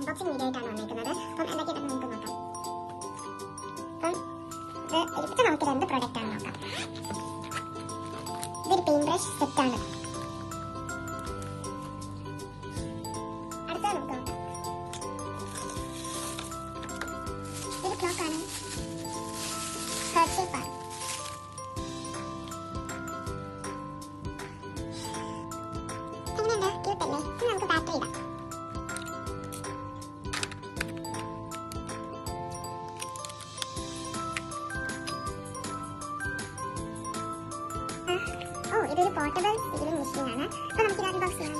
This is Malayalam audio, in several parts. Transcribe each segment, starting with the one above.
അൺബോക്സിംഗ് വീഡിയോ ആയിട്ടാണ് വന്നിരിക്കുന്നത്. അപ്പം എന്തൊക്കെയാണ് നമുക്ക് നോക്കാം. അപ്പം എടുത്ത് നമുക്ക് രണ്ട് പ്രോഡക്റ്റ് ആണ് നോക്കാം. ഇതൊരു പെയിന്റ് ബ്രഷ് സെറ്റാണ്. അടുത്തത് നമുക്ക് നോക്കാം. ഇതൊരു ക്ലോക്ക് ആണ്. ഹെർട്ട് ഷേപ്പ് ആണ്. എങ്ങനെയുണ്ട്? ക്യൂട്ടല്ലേ? ഇനി നമുക്ക് ബാറ്ററി ഇടാം. ഇതൊരു പോർട്ടബിൾ സീലിംഗ് മെഷീനാണ്. അപ്പോൾ നമുക്ക് ഇത് അൺബോക്സ് ചെയ്യാം.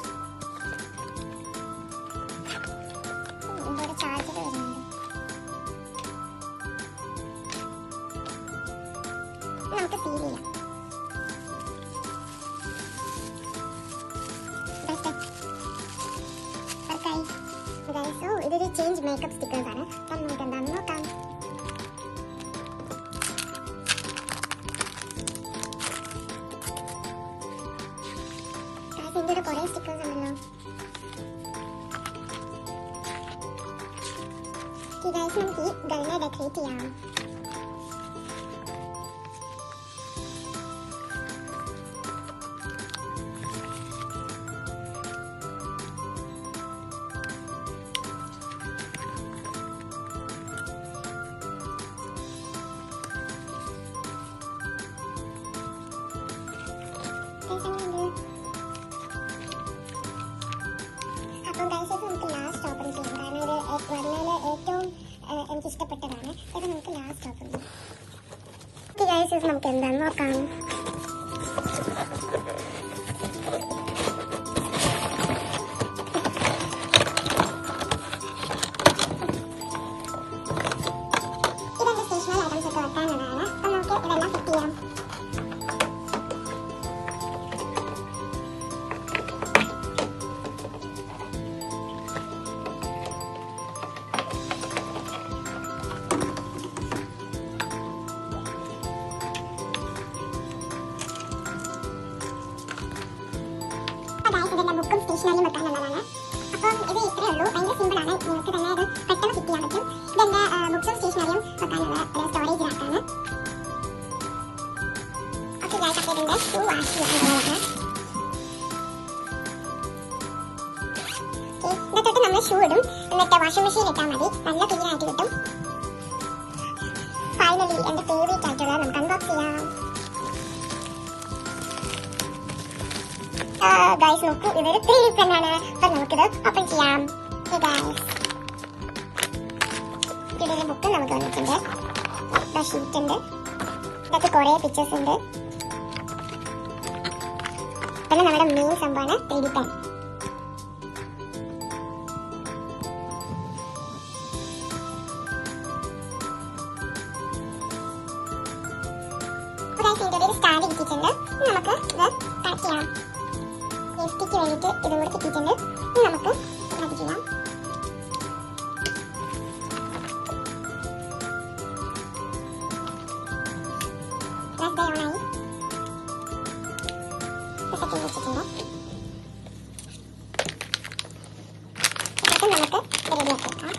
ഇതിൻ്റെ ചാർജർ വരുന്നുണ്ട്. നമുക്ക് സീൽ ചെയ്യാം. ഇതൊരു ചേഞ്ച് മേക്കപ്പ് സ്റ്റിക്കേഴ്സ് ആണ്. അപ്പം നമുക്ക് എന്താണെന്ന് നോക്കാം. ഇതിന്റെ കുറേ സ്റ്റിക്കേഴ്സ് ഉണ്ടല്ലോ. നമുക്ക് ഈ ഗളിനെ ഡെക്കറേറ്റ് ചെയ്യാം. അപ്പം ഗൈസ് ഇത് നമുക്ക് ലാസ്റ്റ് ഓപ്പൺ ചെയ്യാം. കാരണം ഇത് വരുന്നതിൽ ഏറ്റവും എനിക്ക് ഇഷ്ടപ്പെട്ടതാണ്. ഇത് നമുക്ക് ലാസ്റ്റ് ഓപ്പൺ ചെയ്യാം. ഓക്കെ ഗൈസ്, ഇത് നമുക്ക് എന്താണെന്ന് നോക്കാം. ഇതെൻ്റെ സ്റ്റേഷനറി ഐറ്റംസ് ഒക്കെ വെക്കാനുള്ളതാണ്. അപ്പം നമുക്ക് ഇതെല്ലാം ഫിറ്റ് ചെയ്യാം. ബുക്കും സ്റ്റേഷനറിയും വെക്കാനുള്ളതാണ്. അപ്പം ഇത് ഇത്രയേ ഉള്ളൂ. ഭയങ്കര സിമ്പിളാണ്. നിങ്ങൾക്ക് തന്നെ ഇത് പെട്ടെന്ന് ഫിറ്റ് ചെയ്യാൻ പറ്റും. ഇതെൻ്റെ ബുക്സും സ്റ്റേഷനറിയും വെക്കാനുള്ള ഒരു സ്റ്റോറേജ് റാക്കാണ്. ഓക്കെ ഗൈസ്, അപ്പോൾ ഇതിൻ്റെ ഷൂ വാഷ് ചെയ്യാനുള്ളതാണ്. ഇതൊക്കെ നമ്മൾ ഷൂ ഇടും. എന്നിട്ട് വാഷിംഗ് മെഷീൻ ഇട്ടാൽ മതി. നല്ല ക്ലീൻ ആയിട്ട് കിട്ടും. ഫൈനലി എൻ്റെ ഫേവറേറ്റ് ആയിട്ടുള്ളത് നമുക്ക് അൺബോക്സ് ചെയ്യാം. ഗൈസ് നോക്കൂ, ഇതൊരു 3D പെന്നാണ്. അപ്പം നമുക്കിത് ഓപ്പൺ ചെയ്യാം. ഇതിൻ്റെ ബുക്ക് നമുക്ക് വന്നിട്ടുണ്ട്. ഷീറ്റ് ഉണ്ട്. ഇതൊക്കെ കുറേ പിക്ചേഴ്സ് ഉണ്ട്. പിന്നെ നമ്മുടെ മെയിൻ സംഭവമാണ് 3D പെൻ. ഇതിൻ്റെ ഒരു സ്റ്റാൻഡ് കിട്ടിയിട്ടുണ്ട്. നമുക്ക് ഇത് കണക്ട് ചെയ്യാം. സേഫ്റ്റിക്ക് വേണ്ടിയിട്ട് ഇതും കൂടെ കിട്ടിയിട്ടുണ്ട്. ഇനി നമുക്ക് കണക്ട് ചെയ്യാം. ഓണായി സെക്കൻഡ് വെച്ചിട്ടുണ്ട്. നമുക്ക് റെഡിയാക്കി വെക്കാം.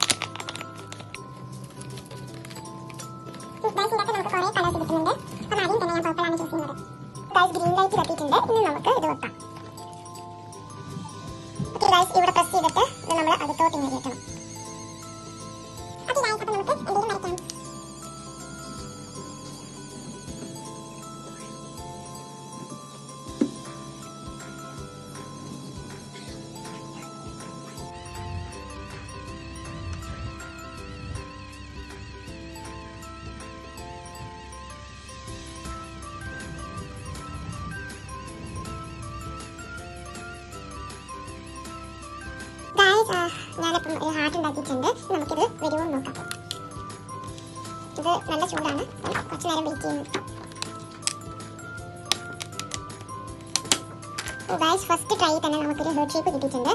ഇതിനകത്ത് നമുക്ക് കുറേ കളേഴ്സ് കിട്ടുന്നുണ്ട്. അപ്പം ആദ്യം തന്നെ ഞാൻ പർപ്പിളാണ് ചൂസ് ചെയ്യുന്നത്. ഗൈസ് ഗ്രീൻ ലൈറ്റ് കത്തിയിട്ടുണ്ട്. ഇനി നമുക്ക് ഇത് വെക്കാം. ഗൈസ് ഇവിടെ പ്രസ് ചെയ്തിട്ട് ഇത് നമ്മൾ അകത്തോട്ട് ഇങ്ങനെ കയറ്റണം. ഓക്കെ ഗൈസ്, അപ്പോൾ നമുക്ക് എന്തെങ്കിലും വരയ്ക്കാം. ഞാനിപ്പം ഒരു ഹാർട്ട് ഉണ്ടാക്കിയിട്ടുണ്ട്. നമുക്കിത് വരുമോ നോക്കാം. ഇത് നല്ല ചൂടാണ്. കുറച്ച് നേരം വെയിറ്റ് ചെയ്യുന്നു. ഗൈസ് ഫസ്റ്റ് ട്രൈ തന്നെ നമുക്കൊരു ഹെർട്ട് ഷേപ്പ് കിട്ടിയിട്ടുണ്ട്.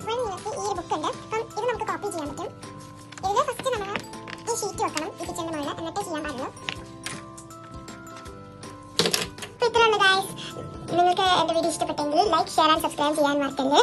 നിങ്ങൾക്ക് ഈ ബുക്ക് ഉണ്ട്. അപ്പം ഇത് നമുക്ക് കോപ്പി ചെയ്യാൻ പറ്റും. ഇതിൽ ഫസ്റ്റ് നമ്മൾ ഈ ഷീറ്റ് വെക്കണം ഈ കിച്ചണിൻ്റെ മുകളിൽ. എന്നിട്ടേ ചെയ്യാൻ പാടുള്ളൂ. അപ്പോൾ ഇത്രയുള്ളൂ ഗൈസ്. നിങ്ങൾക്ക് എൻ്റെ വീഡിയോ ഇഷ്ടപ്പെട്ടെങ്കിൽ ലൈക്ക്, ഷെയർ ആൻഡ് സബ്സ്ക്രൈബ് ചെയ്യാൻ മറക്കരുത്.